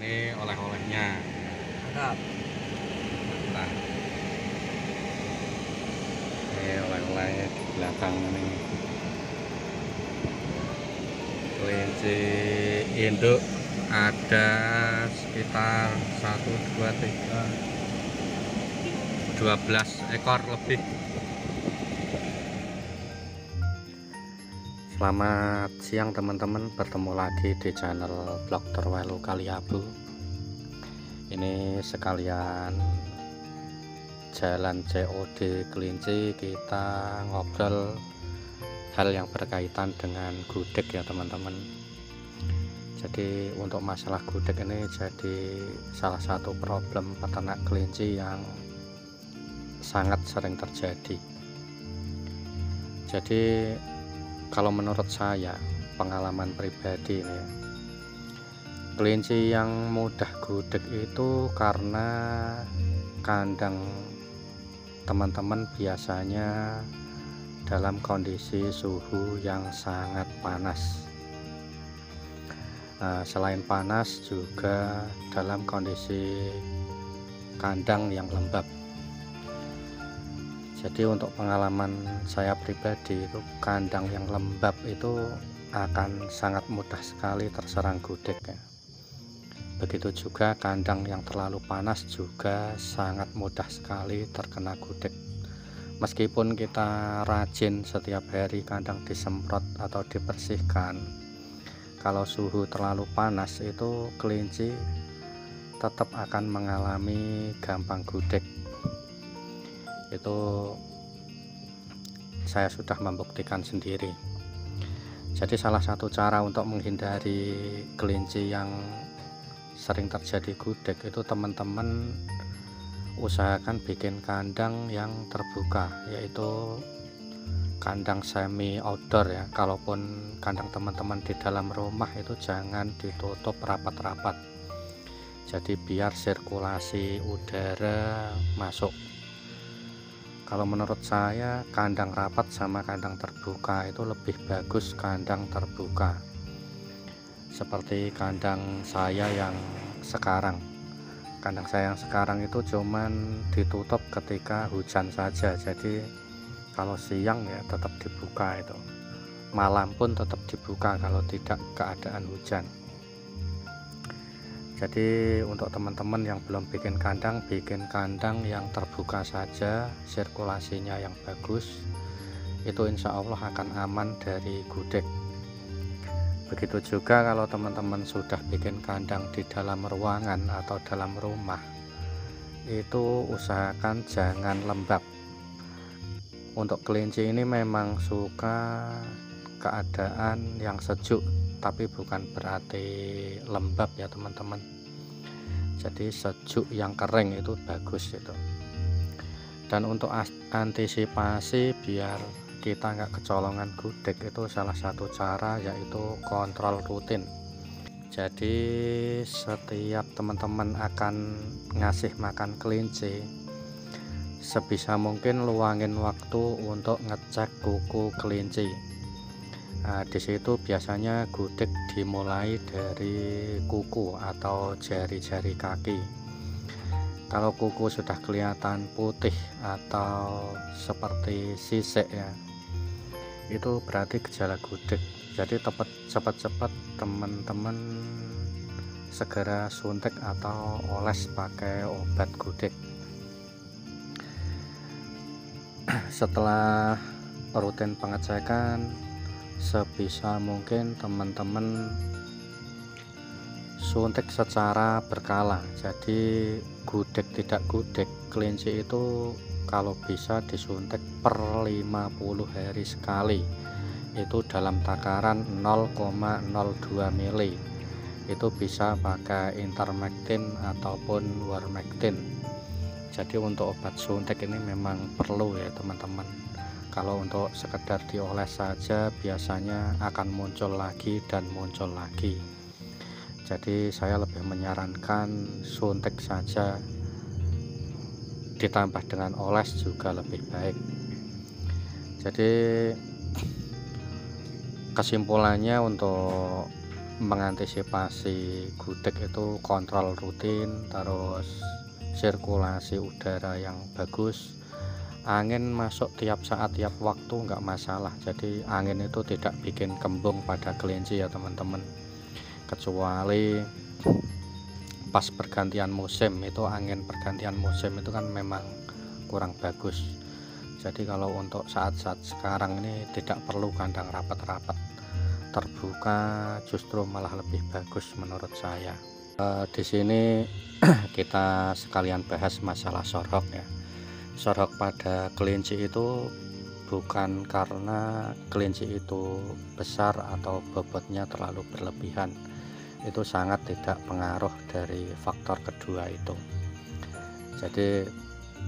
Ini oleh-olehnya. Mantap. Nah, ini oleh-olehnya di belakang ini. Kelinci induk ada sekitar 1, 2, 3, 12 ekor lebih. Selamat siang teman-teman, bertemu lagi di channel Blog Terwelu Kaliabu. Ini sekalian jalan COD kelinci, kita ngobrol hal yang berkaitan dengan gudeg ya teman-teman. Jadi untuk masalah gudeg ini jadi salah satu problem peternak kelinci yang sangat sering terjadi. Jadi kalau menurut saya, pengalaman pribadi ini, kelinci yang mudah gudeg itu karena kandang teman-teman biasanya dalam kondisi suhu yang sangat panas. Selain panas juga dalam kondisi kandang yang lembab. Jadi untuk pengalaman saya pribadi itu kandang yang lembab itu akan sangat mudah sekali terserang gudeg ya. Begitu juga kandang yang terlalu panas juga sangat mudah sekali terkena gudeg. Meskipun kita rajin setiap hari kandang disemprot atau dibersihkan, kalau suhu terlalu panas itu kelinci tetap akan mengalami gampang gudeg. Itu saya sudah membuktikan sendiri. Jadi salah satu cara untuk menghindari kelinci yang sering terjadi gudeg itu teman-teman usahakan bikin kandang yang terbuka, yaitu kandang semi outdoor ya. Kalaupun kandang teman-teman di dalam rumah itu jangan ditutup rapat-rapat, jadi biar sirkulasi udara masuk. Kalau menurut saya kandang rapat sama kandang terbuka itu lebih bagus kandang terbuka. Seperti kandang saya yang sekarang. Kandang saya yang sekarang itu cuman ditutup ketika hujan saja. Jadi kalau siang ya tetap dibuka itu. Malam pun tetap dibuka kalau tidak keadaan hujan. Jadi untuk teman-teman yang belum bikin kandang yang terbuka saja, sirkulasinya yang bagus, itu insya Allah akan aman dari gudeg. Begitu juga kalau teman-teman sudah bikin kandang di dalam ruangan atau dalam rumah, itu usahakan jangan lembab. Untuk kelinci ini memang suka keadaan yang sejuk, tapi bukan berarti lembab ya teman-teman. Jadi sejuk yang kering itu bagus itu. Dan untuk antisipasi biar kita nggak kecolongan gudeg itu salah satu cara yaitu kontrol rutin. Jadi setiap teman-teman akan ngasih makan kelinci, sebisa mungkin luangin waktu untuk ngecek kuku kelinci. Nah, di situ biasanya gudeg dimulai dari kuku atau jari-jari kaki. Kalau kuku sudah kelihatan putih atau seperti sisik ya, itu berarti gejala gudeg. Jadi cepat-cepat teman-teman segera suntik atau oles pakai obat gudeg. Setelah rutin pengecekan, sebisa mungkin teman-teman suntik secara berkala. Jadi gudeg tidak gudeg, kelinci itu kalau bisa disuntik per 50 hari sekali, itu dalam takaran 0,02 mili. Itu bisa pakai Intermectin ataupun Warmectin. Jadi untuk obat suntik ini memang perlu ya teman-teman. Kalau untuk sekedar dioles saja biasanya akan muncul lagi dan muncul lagi. Jadi saya lebih menyarankan suntik saja, ditambah dengan oles juga lebih baik. Jadi kesimpulannya untuk mengantisipasi gudeg itu kontrol rutin, terus sirkulasi udara yang bagus, angin masuk tiap saat tiap waktu nggak masalah. Jadi angin itu tidak bikin kembung pada kelinci ya teman-teman, kecuali pas pergantian musim. Itu angin pergantian musim itu kan memang kurang bagus. Jadi kalau untuk saat-saat sekarang ini tidak perlu kandang rapat-rapat, terbuka justru malah lebih bagus menurut saya. Di sini kita sekalian bahas masalah sorghok ya. Sorghok pada kelinci itu bukan karena kelinci itu besar atau bobotnya terlalu berlebihan. Itu sangat tidak pengaruh dari faktor kedua itu. Jadi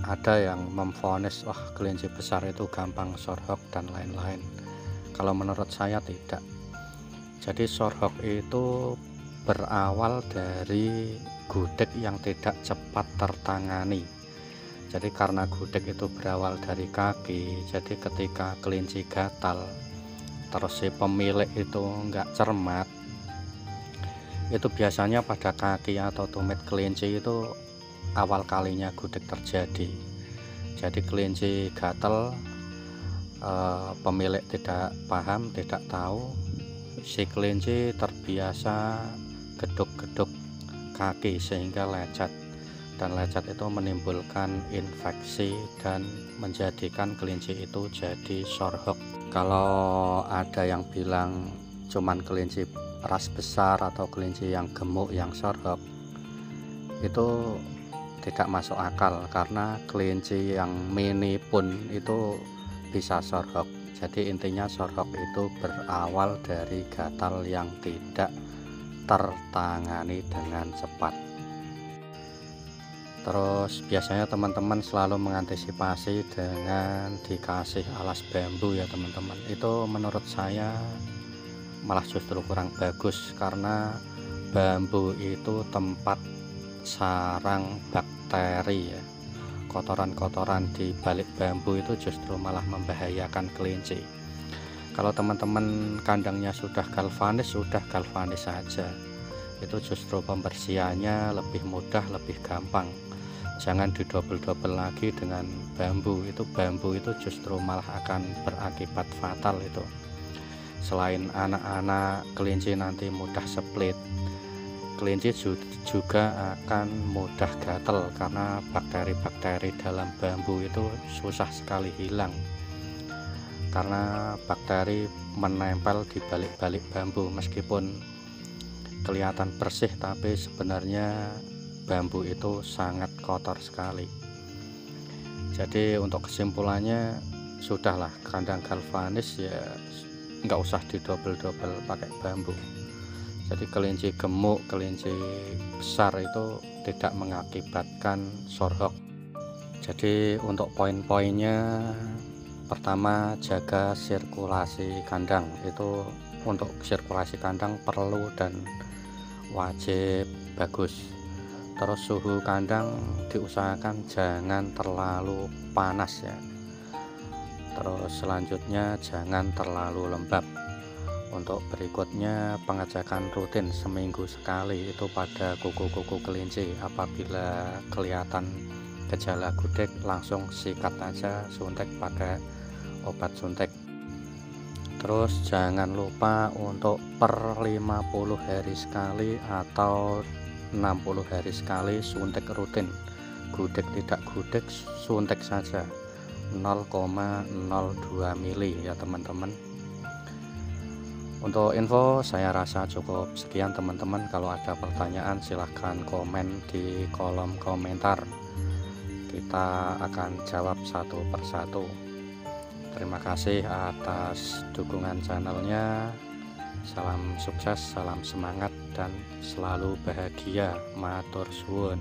ada yang memvonis wah kelinci besar itu gampang sorghok dan lain-lain. Kalau menurut saya tidak. Jadi sorghok itu berawal dari gudeg yang tidak cepat tertangani. Jadi karena gudeg itu berawal dari kaki, jadi ketika kelinci gatal terus si pemilik itu enggak cermat, itu biasanya pada kaki atau tumit kelinci itu awal kalinya gudeg terjadi. Jadi kelinci gatal, pemilik tidak paham, tidak tahu, si kelinci terbiasa geduk-geduk kaki sehingga lecet, dan lecet itu menimbulkan infeksi dan menjadikan kelinci itu jadi sorghok. Kalau ada yang bilang cuman kelinci ras besar atau kelinci yang gemuk yang sorghok, itu tidak masuk akal, karena kelinci yang mini pun itu bisa sorghok. Jadi intinya sorghok itu berawal dari gatal yang tidak tertangani dengan cepat. Terus biasanya teman-teman selalu mengantisipasi dengan dikasih alas bambu ya teman-teman. Itu menurut saya malah justru kurang bagus, karena bambu itu tempat sarang bakteri ya. Kotoran-kotoran di balik bambu itu justru malah membahayakan kelinci. Kalau teman-teman kandangnya sudah galvanis saja. Itu justru pembersihannya lebih mudah, lebih gampang. Jangan didobel-dobel lagi dengan bambu. Itu bambu itu justru malah akan berakibat fatal itu. Selain anak-anak kelinci nanti mudah split, kelinci juga akan mudah gatal karena bakteri-bakteri dalam bambu itu susah sekali hilang, karena bakteri menempel di balik-balik bambu. Meskipun kelihatan bersih, tapi sebenarnya bambu itu sangat kotor sekali. Jadi untuk kesimpulannya, sudahlah, kandang galvanis ya nggak usah didobel-dobel pakai bambu. Jadi kelinci gemuk, kelinci besar itu tidak mengakibatkan sorghok. Jadi untuk poin-poinnya, pertama, jaga sirkulasi kandang. Itu untuk sirkulasi kandang perlu dan wajib bagus. Terus suhu kandang diusahakan jangan terlalu panas ya. Terus selanjutnya jangan terlalu lembab. Untuk berikutnya, pengecekan rutin seminggu sekali itu pada kuku-kuku kelinci. Apabila kelihatan gejala gudeg, langsung sikat aja, suntik pakai obat suntik. Terus jangan lupa untuk per 50 hari sekali atau 60 hari sekali suntik rutin. Gudeg tidak gudeg, suntik saja 0,02 mili ya teman-teman. Untuk info saya rasa cukup sekian teman-teman. Kalau ada pertanyaan silahkan komen di kolom komentar, kita akan jawab satu persatu. Terima kasih atas dukungan channelnya. Salam sukses, salam semangat, dan selalu bahagia. Matur suwun.